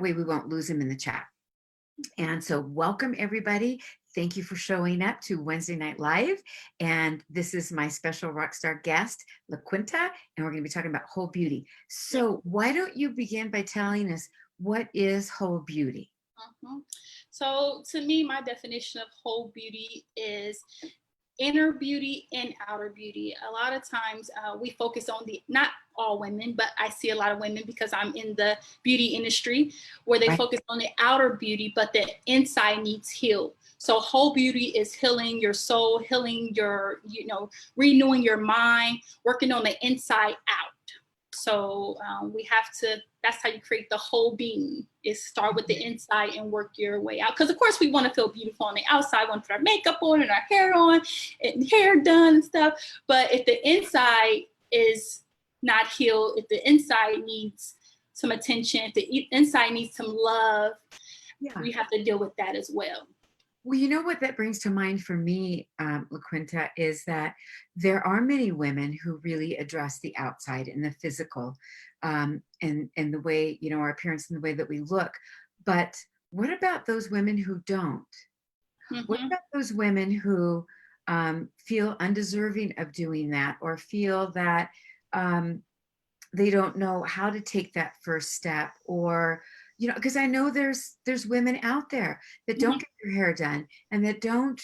way we won't lose them in the chat. And so welcome everybody. Thank you for showing up to Wednesday Night Live. And this is my special rock star guest, LaQuinta, and we're going to be talking about whole beauty. So why don't you begin by telling us what is whole beauty? So to me, my definition of whole beauty is inner beauty and outer beauty. A lot of times we focus on not all women, but I see a lot of women because I'm in the beauty industry where they focus on the outer beauty, but the inside needs healed. So whole beauty is healing your soul, healing your, renewing your mind, working on the inside out. So we have to, that's how you create the whole being, is start with the inside and work your way out. Because of course we want to feel beautiful on the outside, want to put our makeup on and our hair on and hair done and stuff. But if the inside is not healed, if the inside needs some attention, if the inside needs some love, we have to deal with that as well. Well, you know what that brings to mind for me, LaQuinta, is that there are many women who really address the outside and the physical and the way, our appearance and the way that we look. But what about those women who don't? What about those women who feel undeserving of doing that, or feel that they don't know how to take that first step, or because I know there's women out there that don't get their hair done and that don't,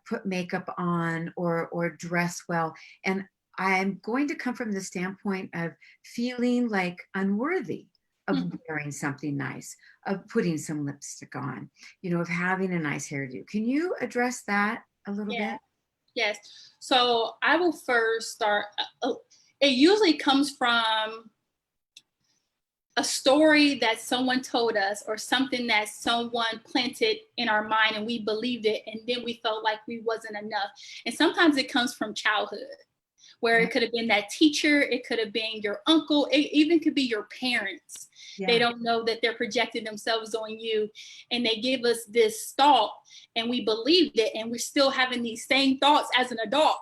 put makeup on or dress well. And I'm going to come from the standpoint of feeling like unworthy of wearing something nice, of putting some lipstick on, of having a nice hairdo. Can you address that a little bit? Yes. So I will first start. It usually comes from a story that someone told us, or something that someone planted in our mind and we believed it, and then we felt like we wasn't enough. And sometimes it comes from childhood, where it could have been that teacher, it could have been your uncle, it even could be your parents. They don't know that they're projecting themselves on you, and they give us this thought and we believed it, and we're still having these same thoughts as an adult.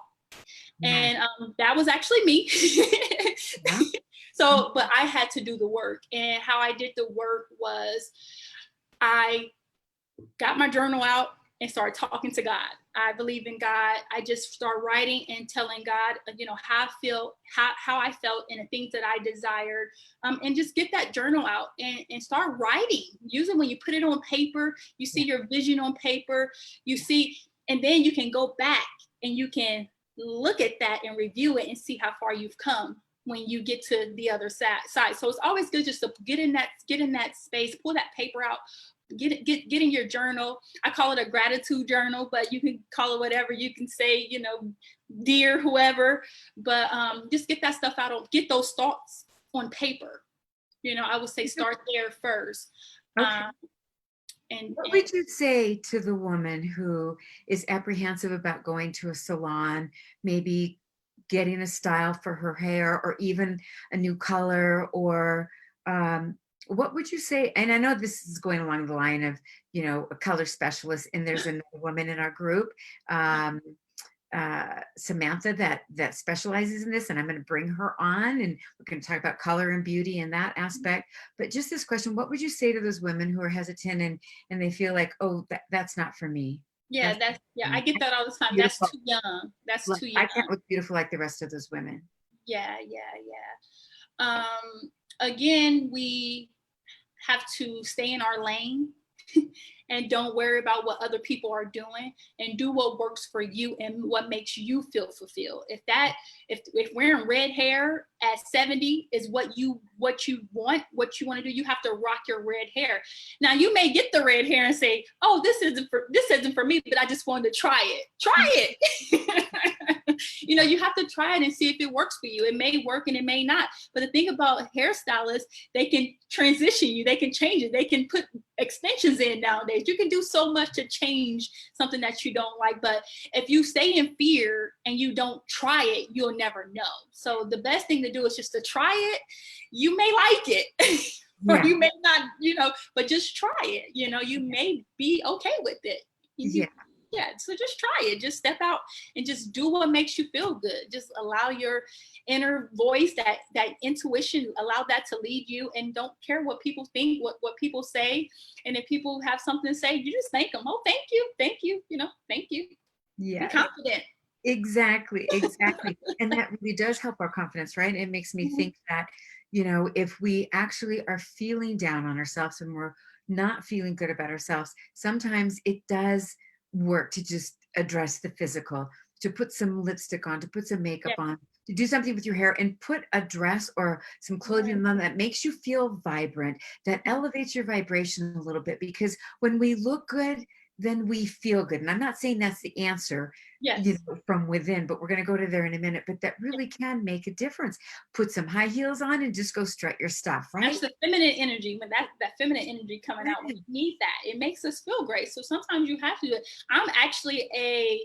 And that was actually me. So, but I had to do the work, and how I did the work was I got my journal out and started talking to God. I believe in God. I just started writing and telling God, how I feel, how I felt, and the things that I desired, and just get that journal out and start writing. Usually when you put it on paper, you see your vision on paper, and then you can go back and you can look at that and review it and see how far you've come when you get to the other side. So it's always good just to get in that space, pull that paper out, get in your journal. I call it a gratitude journal, but you can call it whatever. You can say, dear whoever, but just get that stuff out, get those thoughts on paper. I would say start there first. What would you say to the woman who is apprehensive about going to a salon, maybe getting a style for her hair, or even a new color, or what would you say? And I know this is going along the line of, a color specialist, and there's another woman in our group, Samantha, that specializes in this, and I'm going to bring her on, and we're going to talk about color and beauty in that aspect. But just this question, what would you say to those women who are hesitant and they feel like, oh, that's not for me? I get that all the time. Beautiful. That's too young. That's too young. I can't look beautiful like the rest of those women. Yeah. Again, we have to stay in our lane and don't worry about what other people are doing, and do what works for you and what makes you feel fulfilled. If wearing red hair at 70 is what you want to do, you have to rock your red hair. Now you may get the red hair and say, oh, this isn't for me, but I just wanted to try it. You have to try it and see if it works for you. It may work and it may not. But the thing about hairstylists, they can transition you, they can change it, they can put extensions in nowadays. You can do so much to change something that you don't like. But if you stay in fear and you don't try it, you'll never know. So the best thing to do is just to try it. You may like it or you may not, but just try it. You may be okay with it. Yeah, so just try it. Just step out and just do what makes you feel good. Just allow your inner voice, that intuition, allow that to lead you, and don't care what people think, what people say. And if people have something to say, you just thank them. Oh, thank you, thank you. Be Yes. confident. Exactly, exactly. And that really does help our confidence, right? It makes me Mhm. think that, if we actually are feeling down on ourselves and we're not feeling good about ourselves, sometimes it does work to just address the physical, to put some lipstick on, to put some makeup Yeah, on, to do something with your hair and put a dress or some right. clothing on that makes you feel vibrant, that elevates your vibration a little bit. Because when we look good, then we feel good. And I'm not saying that's the answer, Yes. from within, but we're going to go to there in a minute. But that really can make a difference. Put some high heels on and just go strut your stuff, That's right? the feminine energy. When that feminine energy coming out, we Right. need that. It makes us feel great. So sometimes you have to do it. I'm actually a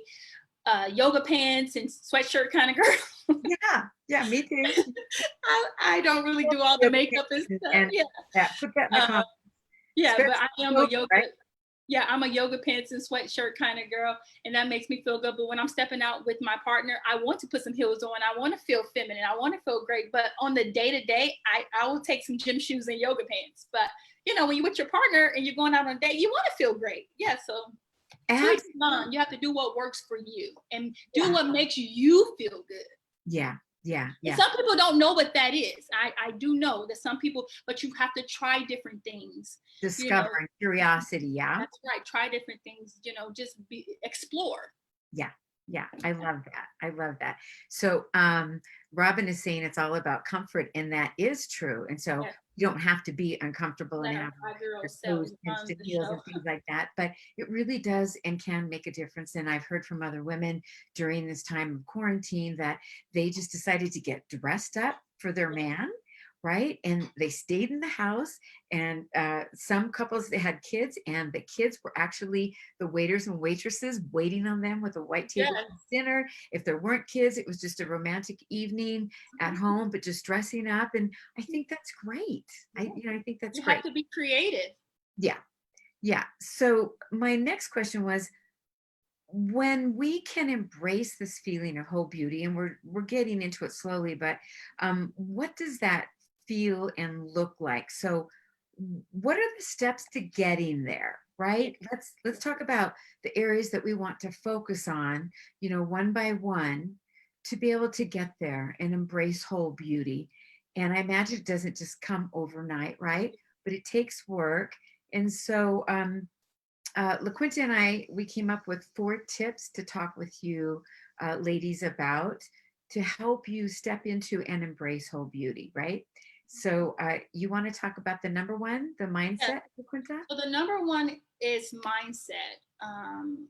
yoga pants and sweatshirt kind of girl. Yeah, yeah, me too. I don't really do all the makeup and stuff. And Yeah. that put that in the Uh, comments, yeah, but especially I am a yoga, yoga. right? Yeah, I'm a yoga pants and sweatshirt kind of girl, and that makes me feel good. But when I'm stepping out with my partner, I want to put some heels on. I want to feel feminine. I want to feel great. But on the day to day, I will take some gym shoes and yoga pants. But when you're with your partner and you're going out on a date, you want to feel great. Yeah, so to each his Absolutely. own. You have to do what works for you and do Yeah, what makes you feel good. yeah, yeah, And yeah. some people don't know what that is. I do know that some people, but you have to try different things. You know, Discovering curiosity. Yeah. that's right. Try different things. Just explore. Yeah. Yeah. I love that. I love that. So, Robin is saying it's all about comfort, and that is true. And so Yeah, you don't have to be uncomfortable and let our have 5-year-old your self toes pinched run in the heels show. and things like that. But it really does and can make a difference. And I've heard from other women during this time of quarantine that they just decided to get dressed up for their man, right? And they stayed in the house. And some couples, they had kids, and the kids were actually the waiters and waitresses waiting on them with a white table Yes. for dinner. If there weren't kids, it was just a romantic evening at home, but just dressing up. And I think that's great. Yeah. I think that's You have great. to be creative. Yeah. Yeah. So my next question was, when we can embrace this feeling of whole beauty, and we're getting into it slowly, but what does that feel and look like? So what are the steps to getting there, right? Let's talk about the areas that we want to focus on, one by one, to be able to get there and embrace whole beauty. And I imagine it doesn't just come overnight, right? But it takes work. And so LaQuinta and we came up with 4 tips to talk with you, ladies, about, to help you step into and embrace whole beauty, right? So you want to talk about the number one, the Yeah. mindset, LaQuinta? So the number one is mindset.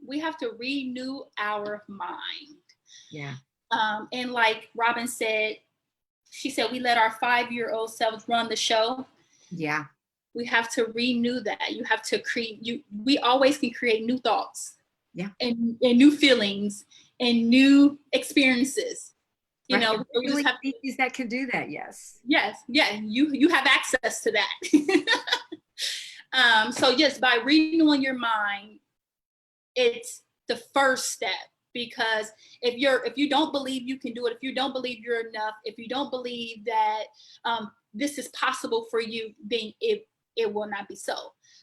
We have to renew our mind. Yeah, And like Robin said, she said we let our 5-year-old selves run the show. yeah, We have to renew that. You have to create. We always can create new thoughts yeah. and new feelings and new experiences. Right. And So we we're the just only have. species that can do that. Yes. Yes, yeah. You have access to that. So yes, by renewing your mind, it's the first step. Because if you don't believe you can do it, if you don't believe you're enough, if you don't believe that this is possible for you, then it will not be so.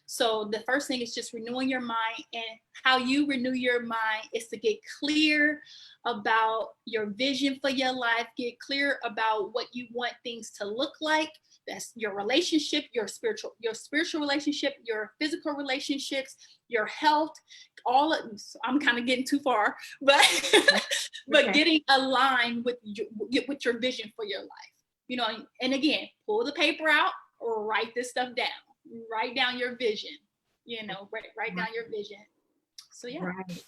So the first thing is just renewing your mind. And how you renew your mind is to get clear about your vision for your life, get clear about what you want things to look like. That's your relationship, your spiritual relationship, your physical relationships, your health. I'm kind of getting too far, but but Okay. getting aligned with your vision for your life. And again, pull the paper out or write this stuff down. Write down your vision. Write down your vision. So yeah. Right.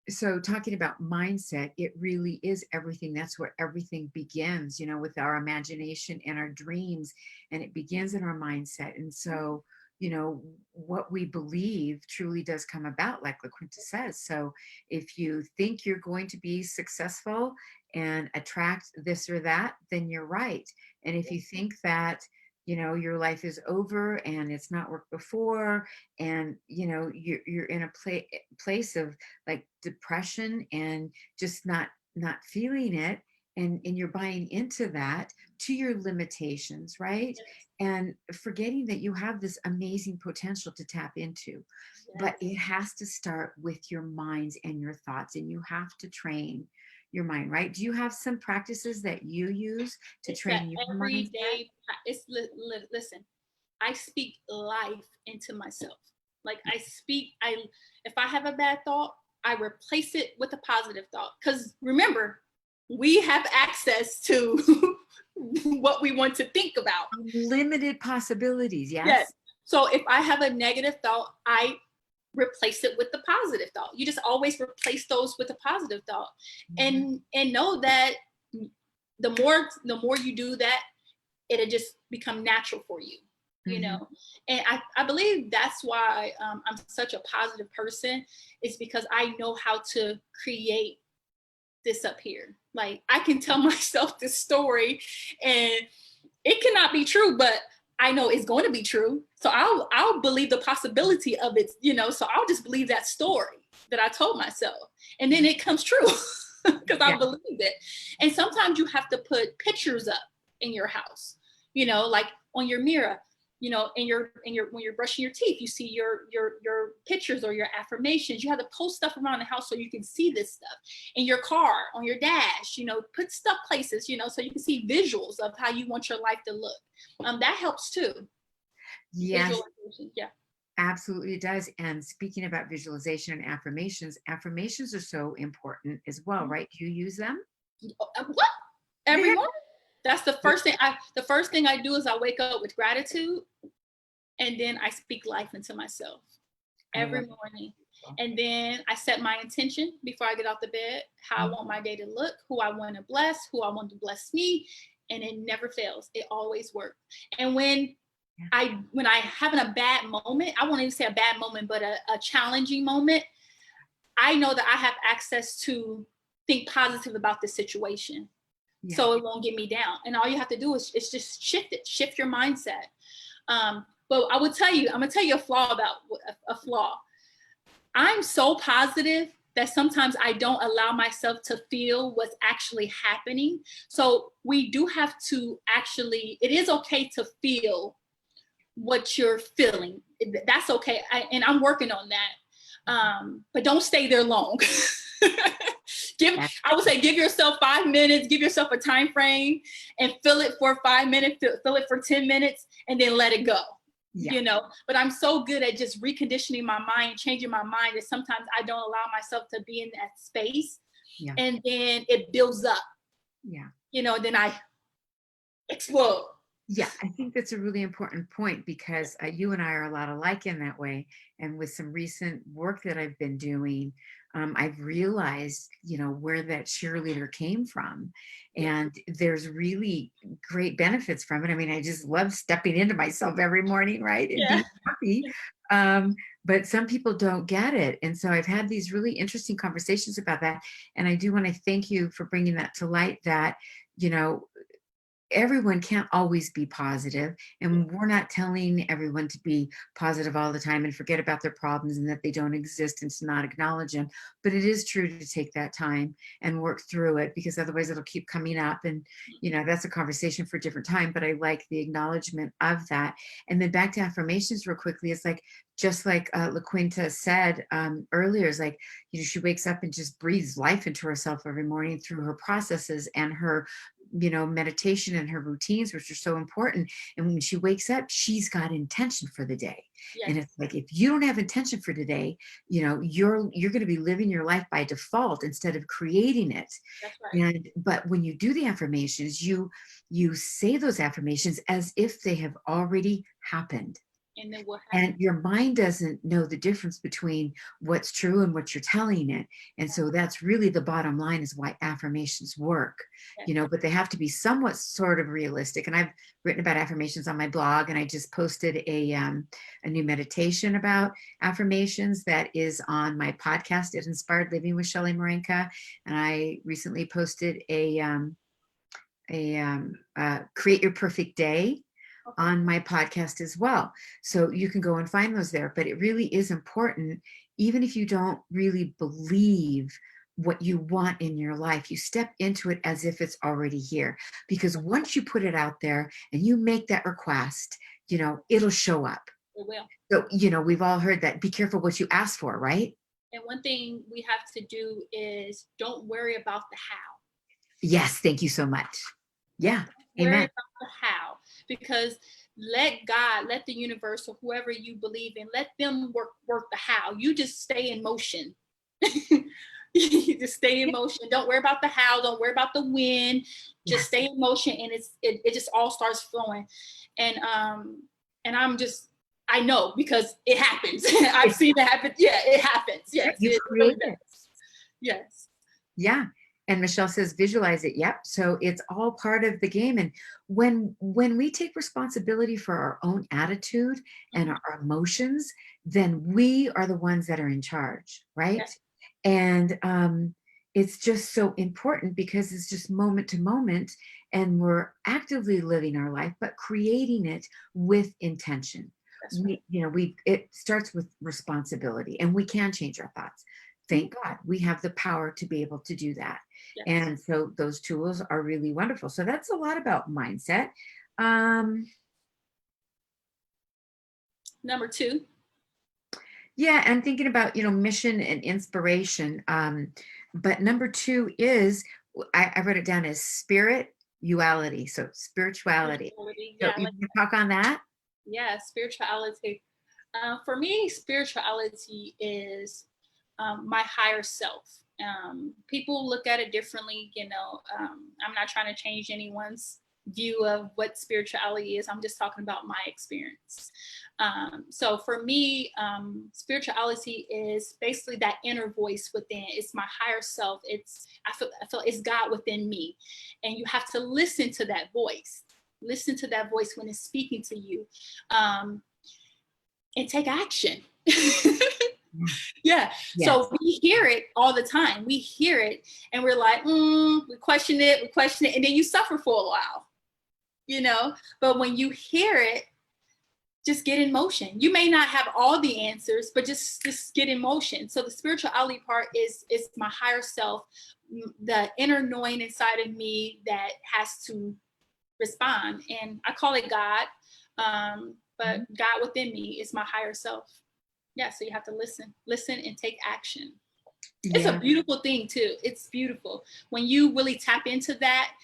So talking about mindset, it really is everything. That's where everything begins, with our imagination and our dreams, and it begins in our mindset. And so, what we believe truly does come about, like LaQuinta says. So if you think you're going to be successful and attract this or that, then you're right. And if you think that your life is over and it's not worked before, and you're in a place of like depression and just not feeling it, and you're buying into that, to your limitations, right? Yes. And forgetting that you have this amazing potential to tap into. But Yes. it has to start with your minds and your thoughts, and you have to train your mind, right? Do you have some practices that you use to It's that train your mindset? everyday, listen, I speak life into myself. Like I speak, if I have a bad thought, I replace it with a positive thought. Because remember, we have access to what we want to think about. Limited possibilities, Yes. yes? So if I have a negative thought, I replace it with the positive thought. You just always replace those with a positive thought. Mhm, And know that the more you do that, it'll just become natural for you, you mhm. know. And I believe that's why I'm such a positive person, is because I know how to create this up here. Like I can tell myself this story and it cannot be true, but I know it's going to be true. So I'll believe the possibility of it, so I'll just believe that story that I told myself. And then it comes true because I Yeah. believe it. And sometimes you have to put pictures up in your house, like on your mirror, in your when you're brushing your teeth, you see your pictures or your affirmations. You have to post stuff around the house so you can see this stuff. In your car, on your dash, put stuff places, so you can see visuals of how you want your life to look. That helps too. Yes, Visualization, yeah. absolutely it does. And speaking about visualization and affirmations are so important as well, right? Do you use them? What? Every Yeah. morning? That's the first thing I do is I wake up with gratitude, and then I speak life into myself I love every morning. it. And then I set my intention before I get out the bed, how I Mhm. want my day to look, who I want to bless, who I want to bless me. And it never fails. It always works. And Yeah. when I having a bad moment, I won't even say a bad moment, but a challenging moment, I know that I have access to think positive about the situation. Yeah. So it won't get me down. And all you have to do is just shift your mindset. But I'm gonna tell you a flaw about a flaw. I'm so positive that sometimes I don't allow myself to feel what's actually happening. So we do have to it is okay to feel what you're feeling. That's okay. And I'm working on that. But don't stay there long. Yeah. I would say give yourself 5 minutes, give yourself a time frame and fill it for 5 minutes, fill it for 10 minutes, and then let it go. Yeah. But I'm so good at just reconditioning my mind, changing my mind, that sometimes I don't allow myself to be in that space. Yeah. And then it builds up, Yeah. then I explode. Yeah, I think that's a really important point because you and I are a lot alike in that way. And with some recent work that I've been doing, I've realized, where that cheerleader came from. Yeah. And there's really great benefits from it. I mean, I just love stepping into myself every morning, right? And Yeah. being happy. Um, but some people don't get it. And so I've had these really interesting conversations about that. And I do want to thank you for bringing that to light, that, you know, everyone can't always be positive, and we're not telling everyone to be positive all the time and forget about their problems and that they don't exist and to not acknowledge them. But it is true to take that time and work through it, because otherwise it'll keep coming up, and that's a conversation for a different time. But I like the acknowledgement of that. And then back to affirmations real quickly, it's like, just like LaQuinta said earlier, is like, she wakes up and just breathes life into herself every morning through her processes and her meditation and her routines, which are so important. And when she wakes up, she's got intention for the day. Yes, And it's like, if you don't have intention for today, you're going to be living your life by default instead of creating it. that's right. And but when you do the affirmations, you say those affirmations as if they have already happened. And then what And happened? your mind doesn't know the difference between what's true and what you're telling it. And so that's really the bottom line, is why affirmations work, Yes. but they have to be somewhat sort of realistic. And I've written about affirmations on my blog, and I just posted a new meditation about affirmations that is on my podcast at Inspired Living with Shelley Marenka. And I recently posted a create your perfect day Okay. on my podcast as well. So you can go and find those there. But it really is important, even if you don't really believe what you want in your life, you step into it as if it's already here. Because once you put it out there and you make that request, it'll show up. It will. So, we've all heard that, be careful what you ask for, right? And one thing we have to do is don't worry about the how. Yes, thank you so much. Yeah, Worry amen. about the how, because let God, let the universe, or whoever you believe in, let them work the how. You just stay in motion. You just stay in Yeah, motion. Don't worry about the how. Don't worry about the when. Just yes, stay in motion, and it just all starts flowing. And I'm just, I know because it happens. I've it's, seen it happen. Yeah, it happens. yeah, Yes, you it really create it. does. Yes. Yeah. And Michelle says visualize it. Yep. So it's all part of the game. And when we take responsibility for our own attitude and Mhm. our emotions, then we are the ones that are in charge, right? Yes. And it's just so important because it's just moment to moment, and we're actively living our life, but creating it with intention. That's right. It starts with responsibility, and we can change our thoughts. Mhm. Thank God we have the power to be able to do that. Yes. And so those tools are really wonderful. So that's a lot about mindset. Um, Number two. yeah, and thinking about, mission and inspiration. But number two is, I wrote it down as spirituality. So spirituality. Spirituality. So Yeah, you like, can talk on that? yeah, spirituality. For me, spirituality is my higher self. People look at it differently. I'm not trying to change anyone's view of what spirituality is. I'm just talking about my experience. So for me, spirituality is basically that inner voice within. It's my higher self. I feel it's God within me, and you have to listen to that voice. Listen to that voice when it's speaking to you. Um, and take action. Yeah. Yes. So we hear it all the time. We hear it and we're like, we question it, and then you suffer for a while, you know. But when you hear it, just get in motion. You may not have all the answers, but just get in motion. So the spirituality part is my higher self, the inner knowing inside of me that has to respond. And I call it God. But Mhm. God within me is my higher self. Yeah, so you have to listen and take action. It's a Yeah. beautiful thing too. It's beautiful when you really tap into that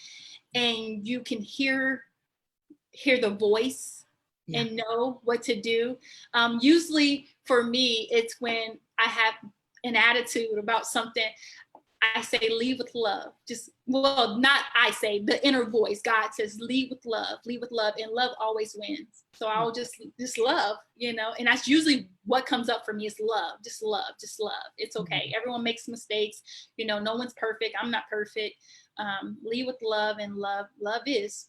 and you can hear the voice Yeah. and know what to do. Usually for me, it's when I have an attitude about something. I say lead with love. Not I say, the inner voice. God says lead with love, and love always wins. So I'll just love, and that's usually what comes up for me is love. Just love, just love. It's okay. Everyone makes mistakes. No one's perfect. I'm not perfect. Lead with love, and love is.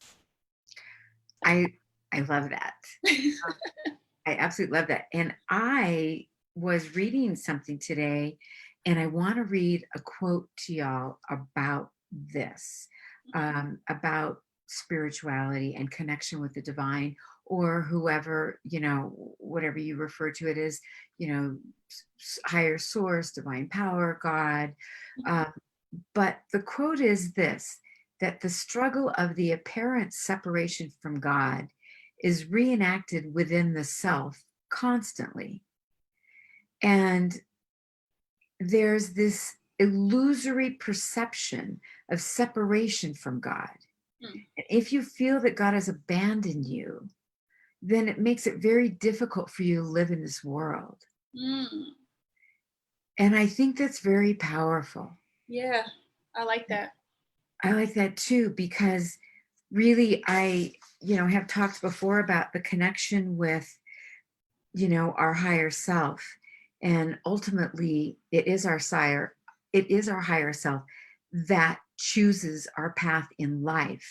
I I love that. I absolutely love that. And I was reading something today, and I want to read a quote to y'all about this, about spirituality and connection with the divine, or whoever, whatever you refer to it as, higher source, divine power, God. Um, but the quote is this, that the struggle of the apparent separation from God is reenacted within the self constantly. And there's this illusory perception of separation from God. Mm, And if you feel that God has abandoned you, then it makes it very difficult for you to live in this world. mm, And I think that's very powerful. yeah, I like that. I like that too, because really have talked before about the connection with, our higher self. And ultimately it is our higher self that chooses our path in life.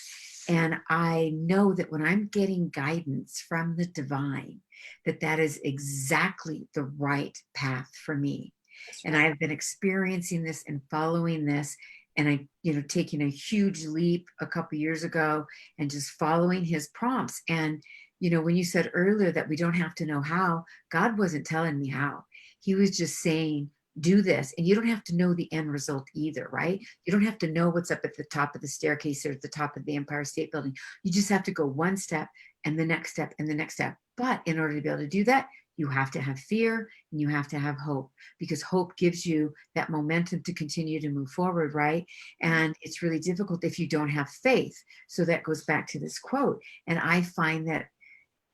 And I know that when I'm getting guidance from the divine, that is exactly the right path for me. That's And right. I've been experiencing this and following this. And I, taking a huge leap a couple years ago and just following his prompts. And when you said earlier that we don't have to know how, God wasn't telling me how. He was just saying, do this. And you don't have to know the end result either, right? You don't have to know what's up at the top of the staircase or at the top of the Empire State Building. You just have to go one step and the next step and the next step. But in order to be able to do that, you have to have fear and you have to have hope, because hope gives you that momentum to continue to move forward, right? And it's really difficult if you don't have faith. So that goes back to this quote. And I find that,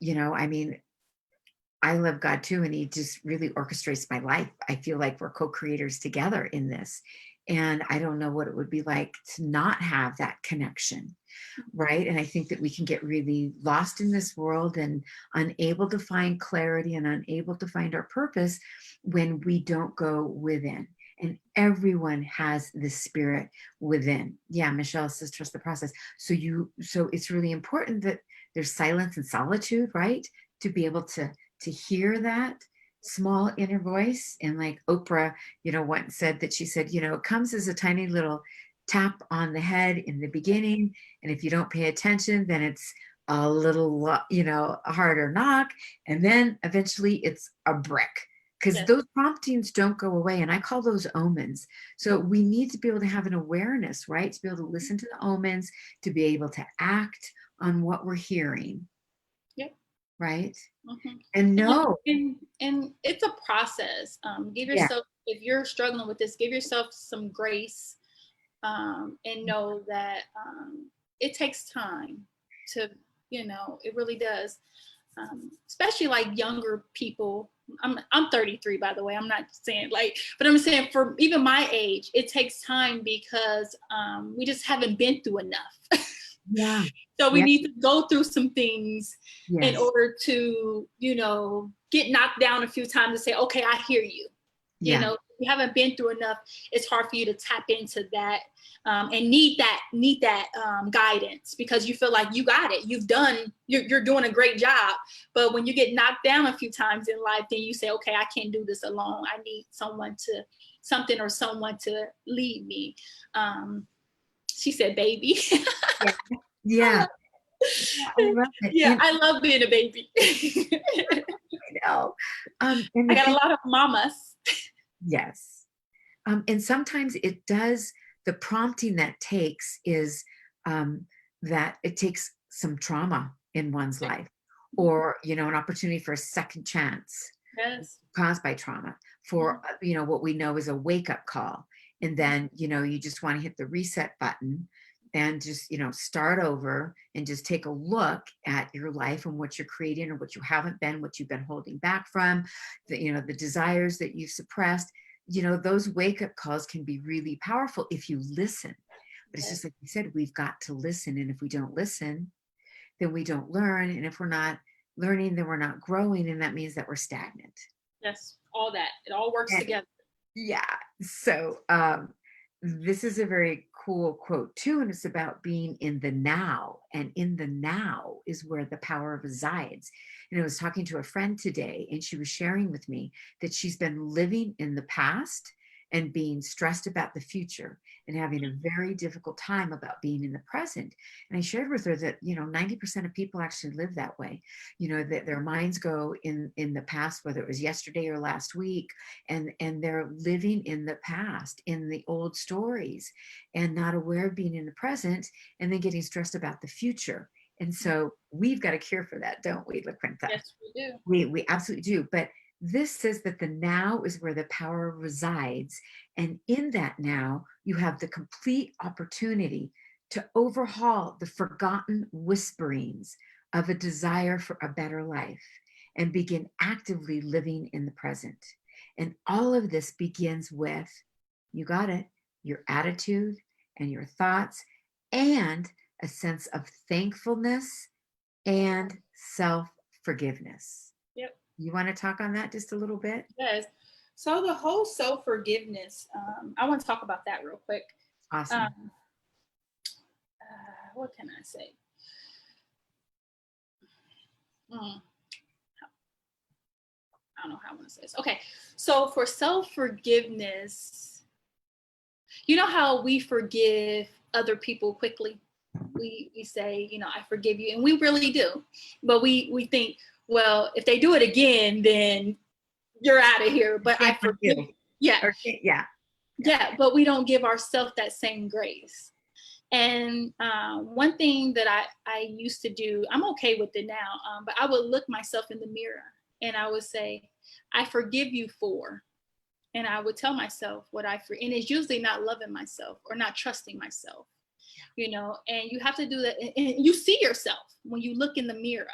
I mean, I love God too, and he just really orchestrates my life. I feel like we're co-creators together in this. And I don't know what it would be like to not have that connection, right? And I think that we can get really lost in this world and unable to find clarity and unable to find our purpose when we don't go within. And everyone has the spirit within. Yeah, Michelle says trust the process. So it's really important that there's silence and solitude, right? To be able to hear that small inner voice. And like Oprah, once said that, she said, it comes as a tiny little tap on the head in the beginning. And if you don't pay attention, then it's a little, a harder knock. And then eventually it's a brick, because Yes. those promptings don't go away. And I call those omens. So we need to be able to have an awareness, right? To be able to listen to the omens, to be able to act on what we're hearing. Yep. Right. Mhm. And no. And it's a process. Give Yeah. yourself, if you're struggling with this, give yourself some grace, and know that it takes time to, it really does. Especially like younger people. I'm 33, by the way. I'm not saying but I'm saying for even my age, it takes time because we just haven't been through enough. Yeah. So we Yeah. need to go through some things in Yes. order to, get knocked down a few times and say, okay, I hear you. Yeah. If you haven't been through enough, it's hard for you to tap into that, and need that guidance, because you feel like you got it. You're doing a great job. But when you get knocked down a few times in life, then you say, okay, I can't do this alone. I need someone to lead me. She said, baby. Yeah. Yeah. I love it. Yeah, And I love being a baby. I know. And I the got a thing, lot of mamas. yes. And sometimes it does, the prompting that takes is that it takes some trauma in one's life, or, an opportunity for a second chance Yes. caused by trauma, for, what we know is a wake up call. And then, you just want to hit the reset button and just, start over and just take a look at your life and what you're creating or what you haven't been, what you've been holding back from, the desires that you've suppressed. Those wake up calls can be really powerful if you listen. But it's Yes. just like you said, we've got to listen. And if we don't listen, then we don't learn. And if we're not learning, then we're not growing. And that means that we're stagnant. Yes. All that. It all works And together. yeah. So this is a very cool quote too. And it's about being in the now. And in the now is where the power resides. And I was talking to a friend today, and she was sharing with me that she's been living in the past and being stressed about the future and having a very difficult time about being in the present. And I shared with her that, 90% of people actually live that way, that their minds go in the past, whether it was yesterday or last week, and they're living in the past, in the old stories, and not aware of being in the present, and then getting stressed about the future. And so we've got a cure for that, don't we, LaQuinta? Yes, we do. We absolutely do. But this says that the now is where the power resides. And in that now, you have the complete opportunity to overhaul the forgotten whisperings of a desire for a better life and begin actively living in the present. And all of this begins with, you got it, your attitude and your thoughts, and a sense of thankfulness and self forgiveness. Yep. You want to talk on that just a little bit? Yes. So the whole self-forgiveness, I want to talk about that real quick. Awesome. What can I say? I don't know how I want to say this. Okay. So for self-forgiveness, you know how we forgive other people quickly? we say, you know, I forgive you, and we really do, but we think, well, if they do it again, then you're out of here. But I Same for forgive you. you. Yeah, Okay. Yeah. Yeah. yeah, but we don't give ourselves that same grace. And one thing that I used to do, I'm okay with it now, but I would look myself in the mirror and I would say, I forgive you for, and I would tell myself what and it's usually not loving myself or not trusting myself, you know, and you have to do that. And you see yourself when you look in the mirror.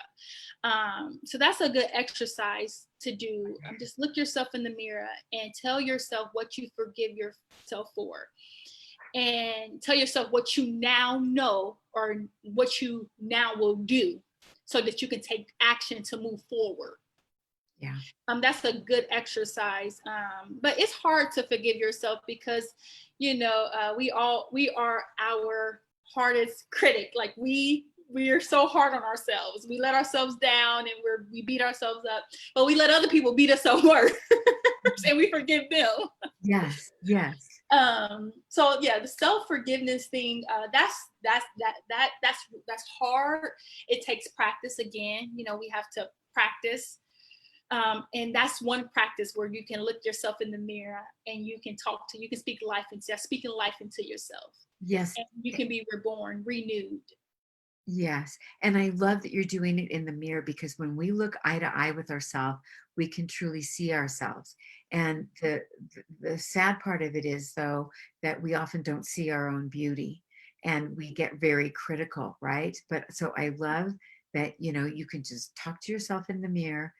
So that's a good exercise to do. Just look yourself in the mirror and tell yourself what you forgive yourself for, and tell yourself what you now know or what you now will do so that you can take action to move forward. Yeah. That's a good exercise. But it's hard to forgive yourself because, you know, we are our hardest critic. Like we are so hard on ourselves. We let ourselves down and we beat ourselves up, but we let other people beat us up worse and we forgive them. Yes. Yes. So yeah, the self-forgiveness thing, that's hard. It takes practice. Again, you know, we have to practice. And that's one practice where you can look yourself in the mirror and you can speak life into, speaking life into yourself. Yes. And you can be reborn, renewed. Yes. And I love that you're doing it in the mirror, because when we look eye to eye with ourselves, we can truly see ourselves. And the sad part of it is, though, that we often don't see our own beauty and we get very critical, right? But so I love that, you know, you can just talk to yourself in the mirror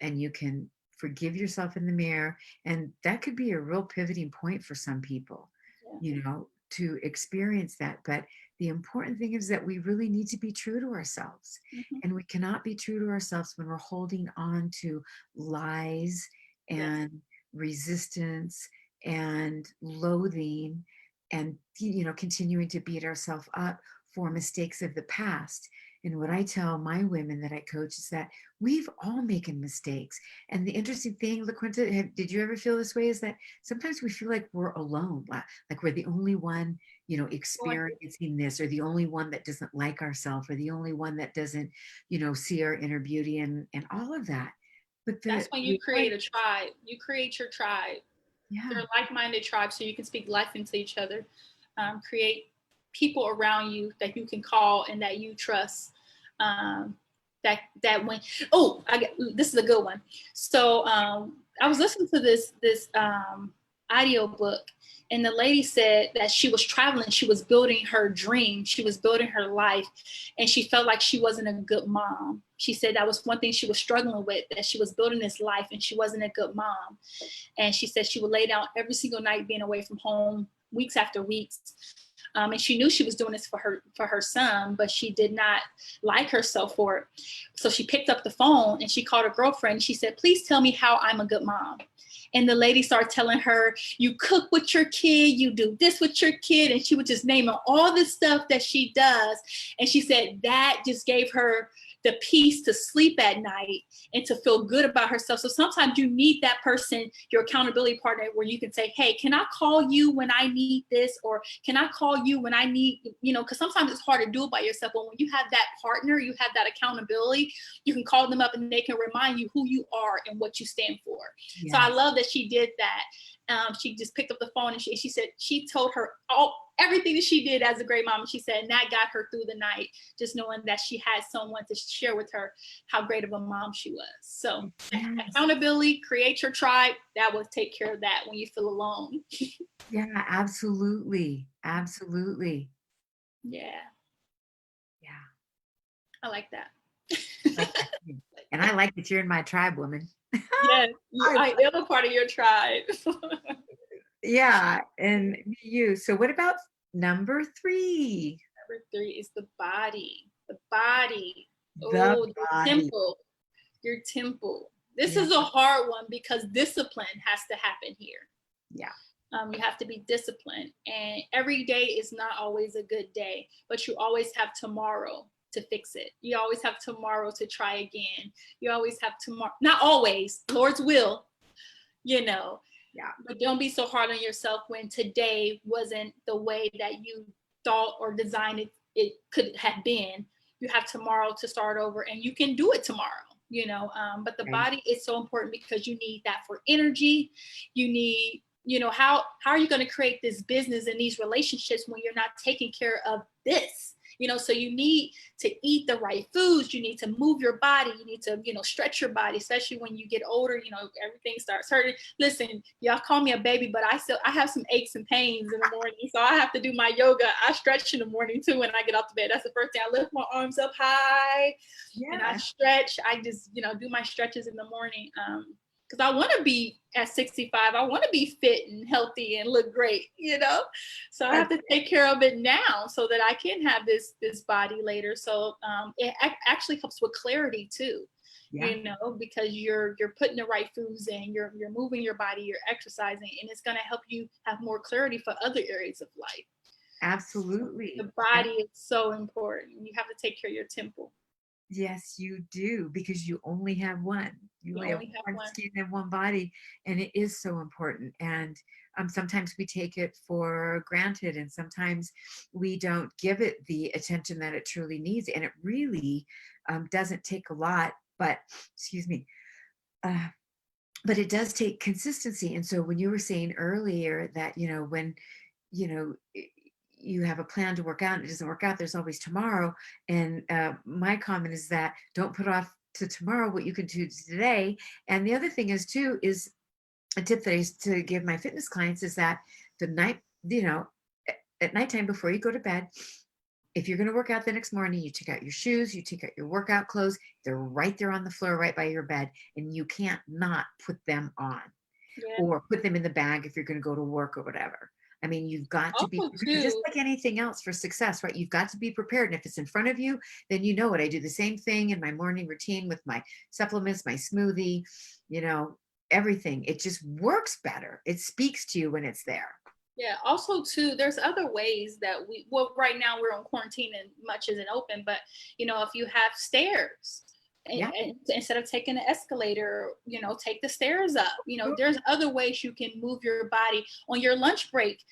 and you can forgive yourself in the mirror. And that could be a real pivoting point for some people, Yeah. you know, to experience that. But the important thing is that we really need to be true to ourselves. Mm-hmm. And we cannot be true to ourselves when we're holding on to lies Yes. and resistance and loathing and, you know, continuing to beat ourselves up for mistakes of the past. And what I tell my women that I coach is that we've all making mistakes. And the interesting thing, LaQuinta, did you ever feel this way? Is that sometimes we feel like we're alone, like we're the only one, you know, experiencing this, or the only one that doesn't like ourselves, or the only one that doesn't, you know, see our inner beauty and all of that. But That's when you create a tribe. You create your tribe. yeah, They're like-minded tribes, so you can speak life into each other. Create people around you that you can call and that you trust. That when this is a good one. So I was listening to this audio book, and the lady said that she was traveling, she was building her dream, she was building her life, and she felt like she wasn't a good mom. She said that was one thing she was struggling with, that she was building this life and she wasn't a good mom. And she said she would lay down every single night being away from home, weeks after weeks. And she knew she was doing this for her son, but she did not like herself for it. So she picked up the phone and she called her girlfriend. She said, please tell me how I'm a good mom. And the lady started telling her, you cook with your kid, you do this with your kid. And she would just name all this stuff that she does. And she said that just gave her the peace to sleep at night and to feel good about herself. So sometimes you need that person, your accountability partner, where you can say, hey, can I call you when I need this? Or can I call you when I need, you know, because sometimes it's hard to do it by yourself. But when you have that partner, you have that accountability, you can call them up and they can remind you who you are and what you stand for. yes. So I love that she did that. She just picked up the phone and she said she told her everything that she did as a great mom. And she said, and that got her through the night, just knowing that she had someone to share with her how great of a mom she was. So yes. Accountability, create your tribe. That will take care of that when you feel alone. Yeah, absolutely. Absolutely. Yeah. Yeah. I like that. And I like that you're in my tribe, woman. Yes, I am a part of your tribe. Yeah, and you. So what about number 3? Number 3 is the body. The body. The body. Your temple. This is a hard one because discipline has to happen here. Yeah. You have to be disciplined, and every day is not always a good day, but you always have tomorrow to fix it. You always have tomorrow to try again. You always have tomorrow, not always, Lord's will, you know. Yeah. But don't be so hard on yourself when today wasn't the way that you thought or designed it could have been. You have tomorrow to start over, and you can do it tomorrow, but the Right. body is so important because you need that for energy. You need, how are you going to create this business and these relationships when you're not taking care of this? So you need to eat the right foods. You need to move your body. You need to, stretch your body, especially when you get older. Everything starts hurting. Listen, y'all call me a baby, but I have some aches and pains in the morning, so I have to do my yoga. I stretch in the morning too when I get off the bed. That's the first thing. I lift my arms up high and I Yeah, stretch. I just, do my stretches in the morning. Because I want to be at 65. I want to be fit and healthy and look great. So I have that's to take care of it now so that I can have this body later. So it actually helps with clarity too, yeah, because you're putting the right foods in, you're moving your body, you're exercising, and it's going to help you have more clarity for other areas of life. So absolutely. the body is so important. You have to take care of your temple. Yes, you do, because you only have one. You You only have only have one one. skin and one body, and it is so important. And sometimes we take it for granted, and sometimes we don't give it the attention that it truly needs. And it really doesn't take a lot, but excuse me, uh, but it does take consistency. And so when you were saying earlier that, when you know you have a plan to work out and it doesn't work out, there's always tomorrow. And my comment is that don't put off to tomorrow what you can do today. And the other thing is too is a tip that I used to give my fitness clients is that the night, at nighttime before you go to bed, if you're going to work out the next morning, you take out your shoes, you take out your workout clothes, they're right there on the floor right by your bed, and you can't not put them on Yeah. or put them in the bag if you're going to go to work or whatever. I mean, you've got to be Also prepared, just too, like anything else for success, right? You've got to be prepared. And if it's in front of you, then you know it. I do the same thing in my morning routine with my supplements, my smoothie, you know, everything. It just works better. It speaks to you when it's there. yeah, also too, there's other ways that well, right now we're on quarantine and much isn't open, but if you have stairs, Yeah. and instead of taking the escalator, take the stairs up. There's other ways you can move your body on your lunch break.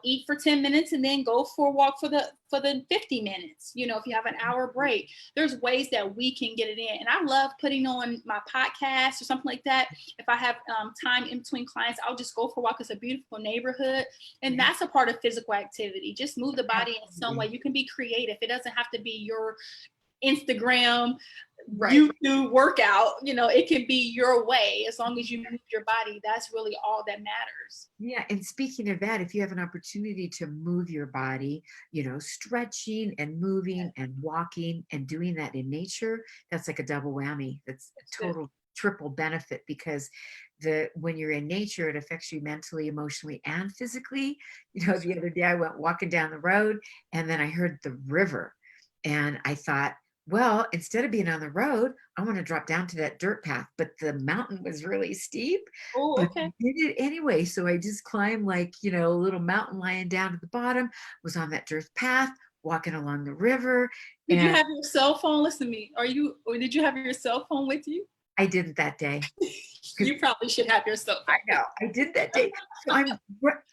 Eat for 10 minutes and then go for a walk for the 50 minutes. If you have an hour break, there's ways that we can get it in. And I love putting on my podcast or something like that. If I have time in between clients, I'll just go for a walk. It's a beautiful neighborhood, and Yeah. that's a part of physical activity. Just move the body in some way. Absolutely. You can be creative. It doesn't have to be your Instagram, Right. YouTube workout. It can be your way. As long as you move your body, that's really all that matters. Yeah, and speaking of that, if you have an opportunity to move your body, stretching and moving and walking and doing that in nature, that's like a double whammy. That's a That's good. total triple benefit because the when you're in nature, it affects you mentally, emotionally, and physically. The other day I went walking down the road and then I heard the river and I thought, well, instead of being on the road, I want to drop down to that dirt path, but the mountain was really steep, Oh, but okay. I did it anyway. So I just climbed like, a little mountain lion down to the bottom, was on that dirt path, walking along the river. Did you And have your cell phone? Listen to me. Or did you have your cell phone with you? I didn't that day because You probably should have your cell I phone with know I did that day. So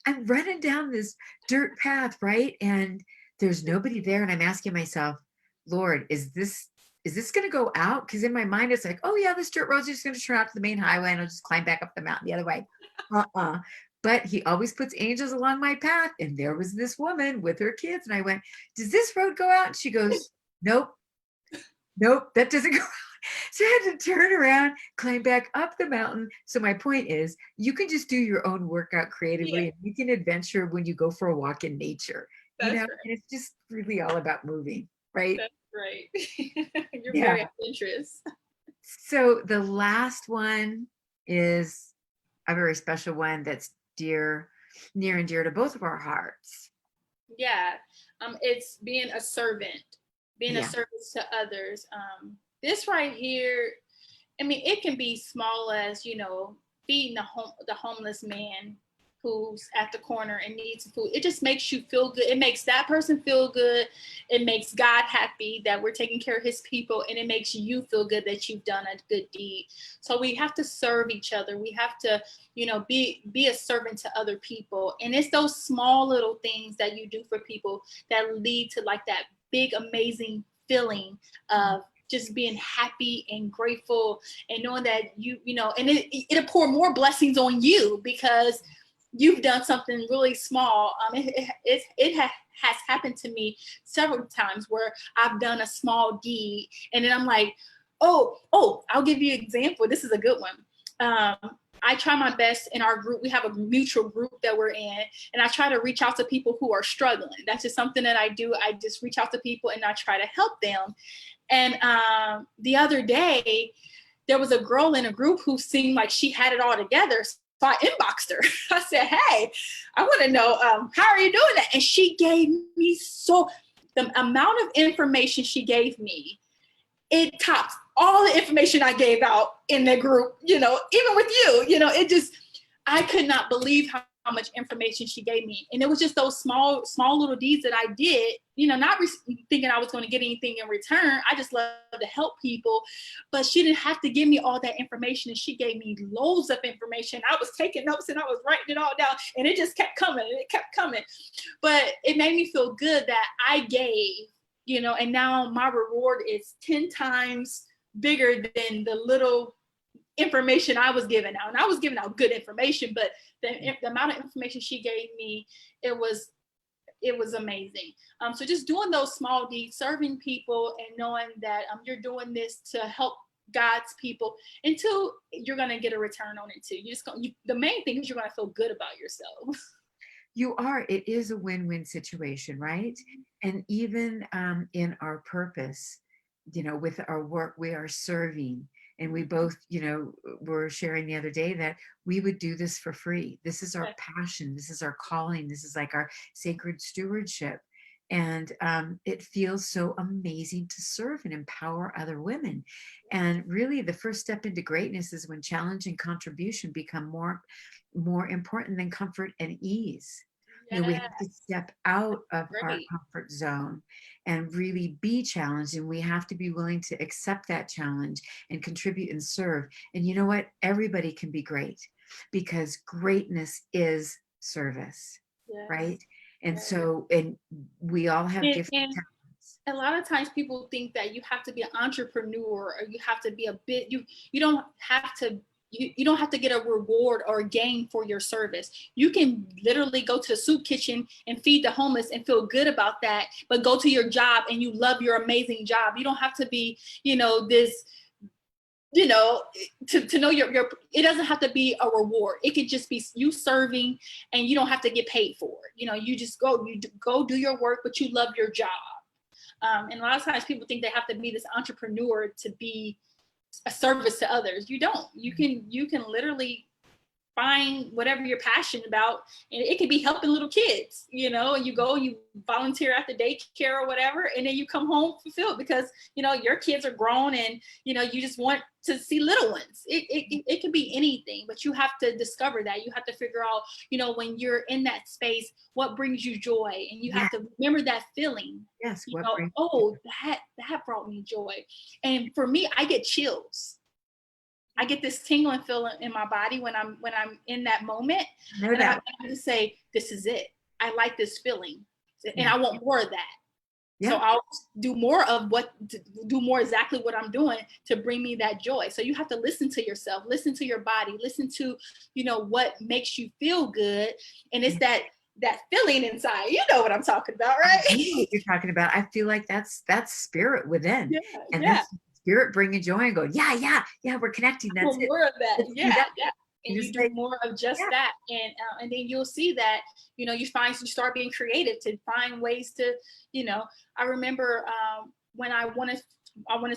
I'm running down this dirt path, right? And there's nobody there. And I'm asking myself, Lord, is this going to go out? Because in my mind, it's like, oh yeah, this dirt road's just going to turn out to the main highway and I'll just climb back up the mountain the other way. Uh-uh. But he always puts angels along my path. And there was this woman with her kids. And I went, does this road go out? And she goes, nope, nope, that doesn't go. So I had to turn around, climb back up the mountain. So my point is, you can just do your own workout you. Yeah, creatively and you can adventure when you go for a walk in nature, that's and right. it's just really all about moving, right? That's right. You're Yeah. very adventurous. So the last one is a very special one that's near and dear to both of our hearts. Yeah. It's being a Yeah. service to others. This right here, I mean, it can be small as, feeding the homeless man who's at the corner and needs food. It just makes you feel good. It makes that person feel good. It makes God happy that we're taking care of his people, and it makes you feel good that you've done a good deed. So we have to serve each other. We have to, be a servant to other people. And it's those small little things that you do for people that lead to like that big, amazing feeling of just being happy and grateful and knowing that you know, and it'll pour more blessings on you because you've done something really small. Has happened to me several times where I've done a small deed and then I'm like, oh, I'll give you an example. This is a good one. I try my best in our group. We have a mutual group that we're in, and I try to reach out to people who are struggling. That's just something that I do. I just reach out to people and I try to help them. And the other day, there was a girl in a group who seemed like she had it all together. So I inboxed her. I said, hey, I want to know, how are you doing that? And she gave me the amount of information she gave me, it tops all the information I gave out in the group, you know, even with you, you know, I could not believe how much information she gave me. And it was just those small little deeds that I did, you know, not thinking I was going to get anything in return. I just love to help people, but she didn't have to give me all that information. And she gave me loads of information. I was taking notes and I was writing it all down and it just kept coming and it kept coming. But it made me feel good that I gave, you know, and now my reward is 10 times bigger than the little information I was giving out. And I was giving out good information, but the amount of information she gave me, it was amazing. So just doing those small deeds, serving people and knowing that you're doing this to help God's people until you're going to get a return on it too. The main thing is you're going to feel good about yourself. It is a win-win situation, right? And even in our purpose, you know, with our work, we are serving. And we both, you know, were sharing the other day that we would do this for free. This is our passion. This is our calling. This is like our sacred stewardship. And it feels so amazing to serve and empower other women. And really the first step into greatness is when challenge and contribution become more important than comfort and ease. You know, we have to step out of our comfort zone and really be challenged, and we have to be willing to accept that challenge and contribute and serve. And you know what? Everybody can be great because greatness is service, right? And so, and we all have different talents. A lot of times people think that you have to be an entrepreneur or you have to be you don't have to you don't have to get a reward or a gain for your service. You can literally go to a soup kitchen and feed the homeless and feel good about that, but go to your job and you love your amazing job. You don't have to be, you know, this, you know, to know your, it doesn't have to be a reward. It could just be you serving and you don't have to get paid for it. You know, you just go do your work, but you love your job. And a lot of times people think they have to be this entrepreneur to be a service to others. You don't. You can literally find whatever you're passionate about, and it could be helping little kids, you know, and you volunteer at the daycare or whatever, and then you come home fulfilled because, you know, your kids are grown and, you know, you just want to see little ones. It can be anything, but you have to discover that. You have to figure out, you know, when you're in that space, what brings you joy, and you have to remember that feeling. Yes. You know, that brought me joy. And for me, I get chills. I get this tingling feeling in my body when I'm in that moment. And I just say, this is it. I like this feeling. And I want more of that. Yeah. So I'll do more exactly what I'm doing to bring me that joy. So you have to listen to yourself, listen to your body, listen to, you know, what makes you feel good. And it's that feeling inside. You know what I'm talking about, right? I know what you're talking about. I feel like that's spirit within. That's spirit bringing joy and go, yeah, we're connecting. That's it. More of that. Yeah. And you do more of just that. And then you'll see that, you know, you start being creative to find ways to, you know, I remember when I wanted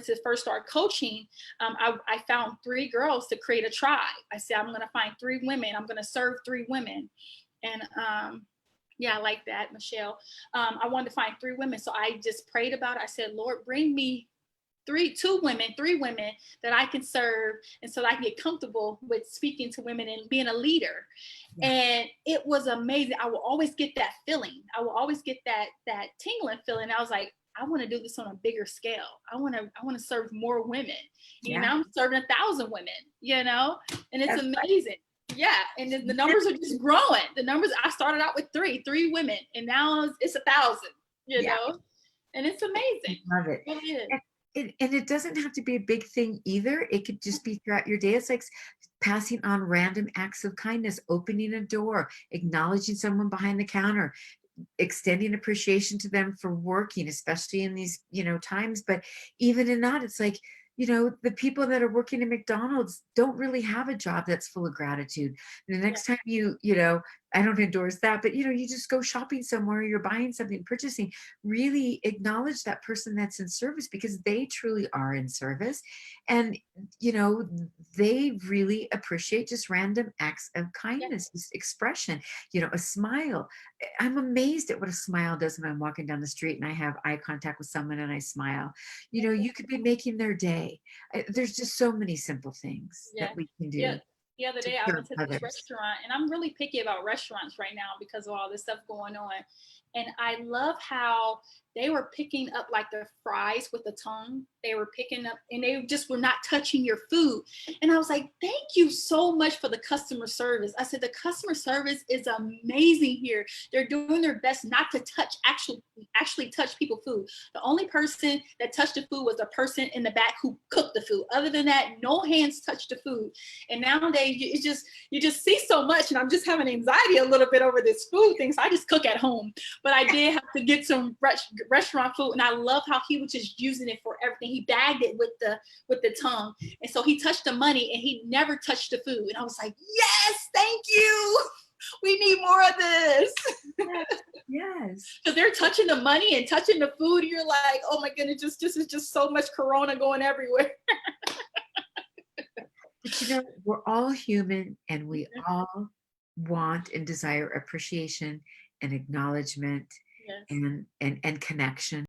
to first start coaching, I found 3 girls to create a tribe. I said, I'm going to find 3 women. I'm going to serve 3 women. And I like that, Michelle. I wanted to find 3 women. So I just prayed about it. I said, Lord, bring me 3 women that I can serve, and so that I can get comfortable with speaking to women and being a leader. And it was amazing. I will always get that feeling. I will always get that tingling feeling. I was like, I want to do this on a bigger scale. I want to serve more women. You know, I'm serving 1,000 women, you know, and it's amazing. Yeah. And then the numbers are just growing. The numbers, I started out with 3 women, and now it's 1,000, you know? And it's I amazing. love it. It really is. And it doesn't have to be a big thing either. It could just be throughout your day. It's like passing on random acts of kindness, opening a door, acknowledging someone behind the counter, extending appreciation to them for working, especially in these, times. But even in that, it's like, the people that are working at McDonald's don't really have a job that's full of gratitude. The Yeah. next time I don't endorse that, but you just go shopping somewhere, you're buying something, purchasing, really acknowledge that person that's in service because they truly are in service. And, you know, they really appreciate just random acts of Yeah. kindness, just expression, a smile. I'm amazed at what a smile does when I'm walking down the street and I have eye contact with someone and I smile. You could be making their day. There's just so many simple things Yeah. that we can Yeah. do The other to day I serve went to this others. restaurant, and I'm really picky about restaurants right now because of all this stuff going on. And I love how they were picking up like the fries with the tongue. They were picking up and they just were not touching your food. And I was like, thank you so much for the customer service. I said, the customer service is amazing here. They're doing their best not to actually touch people's food. The only person that touched the food was the person in the back who cooked the food. Other than that, no hands touched the food. And nowadays, you just see so much, and I'm just having anxiety a little bit over this food thing. So I just cook at home. But I did have to get some restaurant food, and I love how he was just using it for everything. He bagged it with the tongue, and so he touched the money, and he never touched the food. And I was like, yes, thank you. We need more of this. Yes. Yes. Because they're touching the money and touching the food. You're like, oh my goodness, this is just so much corona going everywhere. But we're all human and we all want and desire appreciation and acknowledgement Yes. and connection.